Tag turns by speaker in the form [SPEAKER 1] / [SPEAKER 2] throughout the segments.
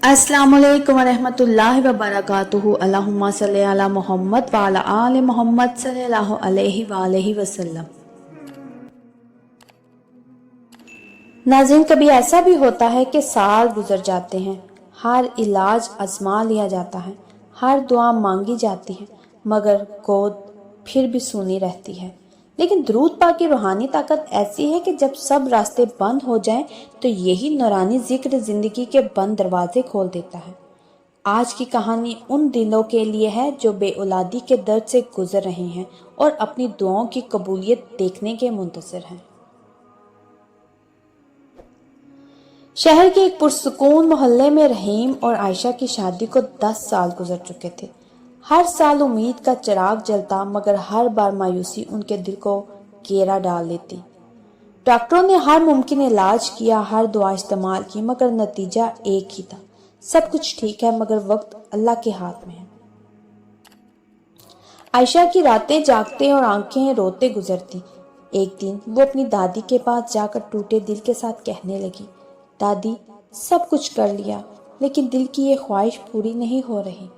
[SPEAKER 1] अस्सलामु अलैकुम वरहमतुल्लाहि वबरकातुहू। अल्लाहुम्मा सल्ली अला मोहम्मद व अला आले मोहम्मद सल्लल्लाहु अलैहि वसल्लम। नाज़रीन, कभी ऐसा भी होता है कि साल गुजर जाते हैं, हर इलाज आजमा लिया जाता है, हर दुआ मांगी जाती है, मगर गोद फिर भी सूनी रहती है। लेकिन दरूद पाक की रूहानी ताकत ऐसी है कि जब सब रास्ते बंद हो जाएं तो यही नूरानी जिक्र जिंदगी के बंद दरवाजे खोल देता है। आज की कहानी उन दिलों के लिए है जो बेऔलादी के दर्द से गुजर रहे हैं और अपनी दुआओं की कबूलियत देखने के मुंतज़िर हैं। शहर के एक पुरसुकून मोहल्ले में रहीम और आयशा की शादी को 10 साल गुजर चुके थे। हर साल उम्मीद का चिराग जलता, मगर हर बार मायूसी उनके दिल को घेरा डाल लेती। डॉक्टरों ने हर मुमकिन इलाज किया, हर दुआ इस्तेमाल की, मगर नतीजा एक ही था, सब कुछ ठीक है मगर वक्त अल्लाह के हाथ में है। आयशा की रातें जागते और आंखें रोते गुजरती। एक दिन वो अपनी दादी के पास जाकर टूटे दिल के साथ कहने लगी, दादी, सब कुछ कर लिया लेकिन दिल की ये ख्वाहिश पूरी नहीं हो रही।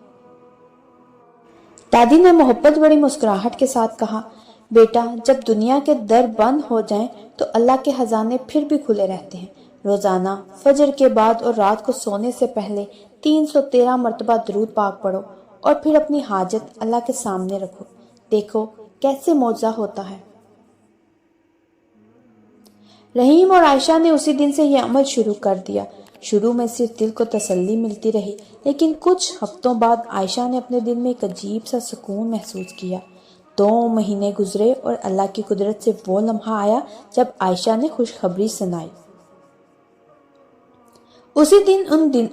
[SPEAKER 1] दादी ने मोहब्बत बड़ी मुस्कुराहट के साथ कहा, बेटा, जब दुनिया के दर बंद हो जाएं तो अल्लाह के खजाने फिर भी खुले रहते हैं। रोजाना फजर के बाद और रात को सोने से पहले 313 मरतबा दरूद पाक पढ़ो और फिर अपनी हाजत अल्लाह के सामने रखो। देखो कैसे मौजज़ा होता है। रहीम और आयशा ने उसी दिन से यह अमल शुरू कर दिया। शुरू में सिर्फ दिल को तसल्ली मिलती रही, लेकिन कुछ हफ्तों बाद आयशा ने अपने दिल में एक अजीब सा सुकून महसूस किया। 2 महीने गुजरे और अल्लाह की कुदरत से वो लम्हा आया जब आयशा ने खुशखबरी सुनाई। उसी दिन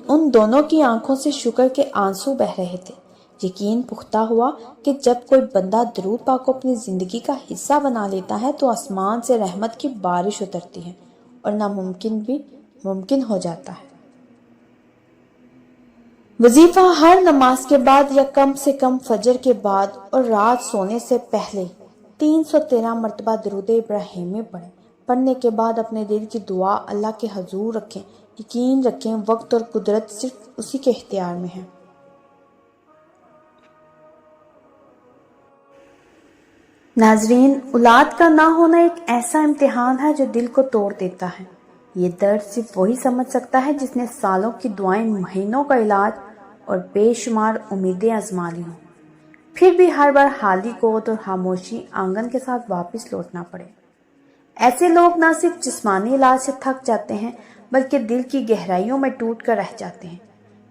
[SPEAKER 1] उन दोनों की आंखों से शुक्र के आंसू बह रहे थे। यकीन पुख्ता हुआ कि जब कोई बंदा दरूद पाक को अपनी जिंदगी का हिस्सा बना लेता है तो आसमान से रहमत की बारिश उतरती है और नामुमकिन भी मुमकिन हो जाता है। वजीफा हर नमाज के बाद या कम से कम फजर के बाद और रात सोने से पहले 313 मरतबा दरूद इब्राहिमी पढ़ें। पढ़ने के बाद अपने दिल की दुआ अल्लाह के हजूर रखें। यकीन रखें, वक्त और कुदरत सिर्फ उसी के इख्तियार में है। नाजरीन, औलाद का ना होना एक ऐसा इम्तिहान है जो दिल को तोड़ देता है। ये दर्द सिर्फ वही समझ सकता है जिसने सालों की दुआएं, महीनों का इलाज और बेशुमार उम्मीदें आजमा ली हों। फिर भी हर बार खाली गोद और खामोशी आंगन के साथ वापस लौटना पड़े। ऐसे लोग ना सिर्फ जिस्मानी इलाज से थक जाते हैं बल्कि दिल की गहराइयों में टूट कर रह जाते हैं।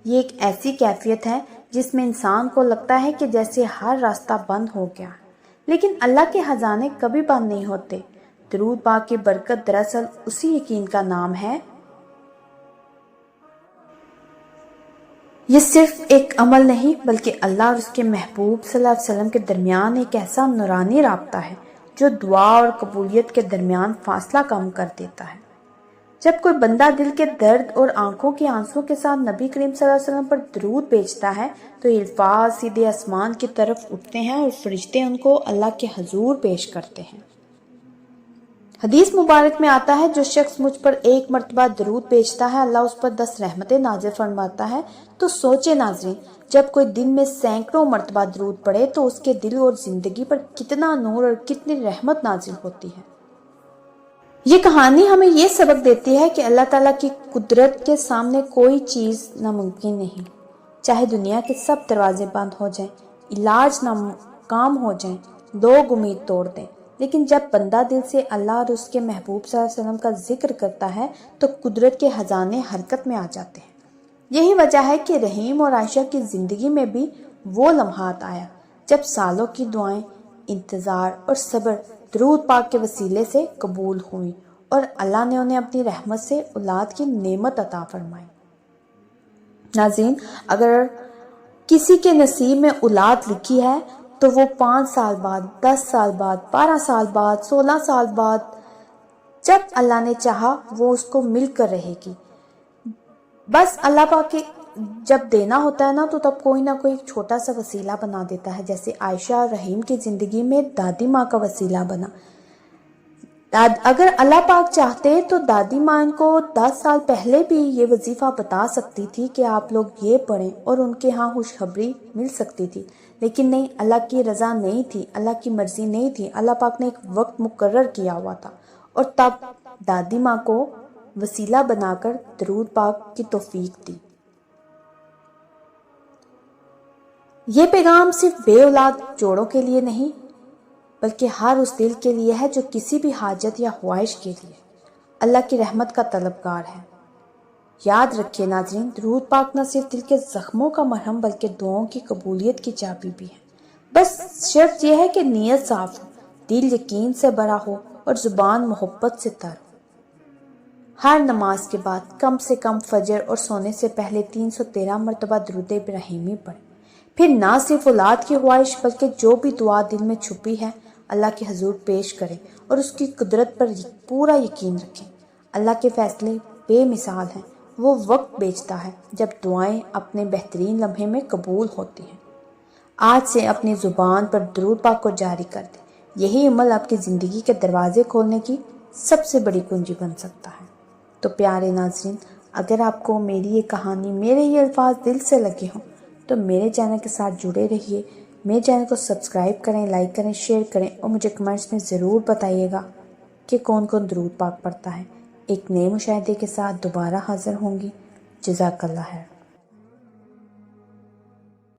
[SPEAKER 1] ये एक ऐसी कैफियत है जिसमें इंसान को लगता है कि जैसे हर रास्ता बंद हो गया, लेकिन अल्लाह के खजाने कभी बंद नहीं होते। दरूद पाक की बरकत दरअसल उसी यकीन का नाम है। ये सिर्फ एक अमल नहीं बल्कि अल्लाह और उसके महबूब सल्लल्लाहु अलैहि वसल्लम के दरमियान एक ऐसा नूरानी राब्ता है जो दुआ और कबूलियत के दरमियान फासला कम कर देता है। जब कोई बंदा दिल के दर्द और आंखों के आंसू के साथ नबी करीम सल्लल्लाहु अलैहि वसल्लम पर दरूद भेजता है तो अल्फाज सीधे आसमान की तरफ उठते हैं और फरिश्ते उनको अल्लाह के हजूर पेश करते हैं। हदीस मुबारक में आता है, जो शख्स मुझ पर 1 मरतबा दरूद भेजता है अल्लाह उस पर 10 रहमतें नाजिल फरमाता है। तो सोचे नाज़रीन, जब कोई दिन में सैकड़ों मरतबा दरूद पढ़े तो उसके दिल और जिंदगी पर कितना नूर और कितनी रहमत नाजिल होती है। ये कहानी हमें ये सबक देती है कि अल्लाह ताला की कुदरत के सामने कोई चीज़ नामुमकिन नहीं। चाहे दुनिया के सब दरवाजे बंद हो जाएं, इलाज नाकाम हो जाएं, लोग उम्मीद तोड़ दें, लेकिन जब बंदा दिल से अल्लाह और उसके महबूब सल्लल्लाहु अलैहि वसल्लम का जिक्र करता है तो कुदरत के खजाने हरकत में आ जाते हैं। यही वजह है कि रहीम और आयशा की जिंदगी में भी वो लम्हात आया जब सालों की दुआएं, इंतज़ार और सब्र दरूद पाक के वसीले से कबूल हुई और अल्लाह ने उन्हें अपनी रहमत से औलाद की नेमत अता फरमाई। नाज़रीन, अगर किसी के नसीब में औलाद लिखी है तो वो 5 साल बाद, 10 साल बाद, 12 साल बाद, 16 साल बाद, जब अल्लाह ने चाहा वो उसको मिलकर रहेगी। बस अल्लाह पाक के जब देना होता है ना तो तब कोई ना कोई छोटा सा वसीला बना देता है। जैसे आयशा और रहीम की जिंदगी में दादी माँ का वसीला बना। اگر اللہ پاک چاہتے تو دادی ماں کو 10 سال پہلے بھی یہ وظیفہ بتا سکتی تھی کہ آپ لوگ یہ پڑھیں اور ان کے ہاں خوشخبری مل سکتی تھی، لیکن نہیں، اللہ کی رضا نہیں تھی، اللہ کی مرضی نہیں تھی۔ اللہ پاک نے ایک وقت مقرر کیا ہوا تھا اور تب دادی ماں کو وسیلہ بنا کر درود پاک کی توفیق دی۔ یہ پیغام صرف بے اولاد جوڑوں کے لیے نہیں بلکہ ہر اس دل کے لیے ہے جو کسی بھی حاجت یا خواہش کے لیے اللہ کی رحمت کا طلبگار ہے۔ یاد رکھیے ناظرین، درود پاک نہ صرف دل کے زخموں کا مرہم بلکہ دعاؤں کی قبولیت کی چابی بھی ہے۔ بس شرط یہ ہے کہ نیت صاف ہو، دل یقین سے بھرا ہو اور زبان محبت سے تر ہو۔ ہر نماز کے بعد کم سے کم فجر اور سونے سے پہلے 313 مرتبہ درود ابراہیمی پڑھیں۔ پھر نہ صرف اولاد کی خواہش بلکہ جو بھی دعا دل میں چھپی ہے اللہ کے حضور پیش کریں اور اس کی قدرت پر پورا یقین رکھیں۔ اللہ کے فیصلے بے مثال ہیں۔ وہ وقت بیچتا ہے جب دعائیں اپنے بہترین لمحے میں قبول ہوتی ہیں۔ آج سے اپنی زبان پر درود پاک کو جاری کر دیں۔ یہی عمل آپ کی زندگی کے دروازے کھولنے کی سب سے بڑی کنجی بن سکتا ہے۔ تو پیارے ناظرین، اگر آپ کو میری یہ کہانی، میرے یہ الفاظ دل سے لگے ہوں تو میرے چینل کے ساتھ جڑے رہیے۔ میرے چینل کو سبسکرائب کریں، لائک کریں، شیئر کریں اور مجھے کمنٹس میں ضرور بتائیے گا کہ کون کون درود پاک پڑھتا ہے۔ ایک نئے مشاہدے کے ساتھ دوبارہ حاضر ہوں گی۔ جزاک اللہ خیر۔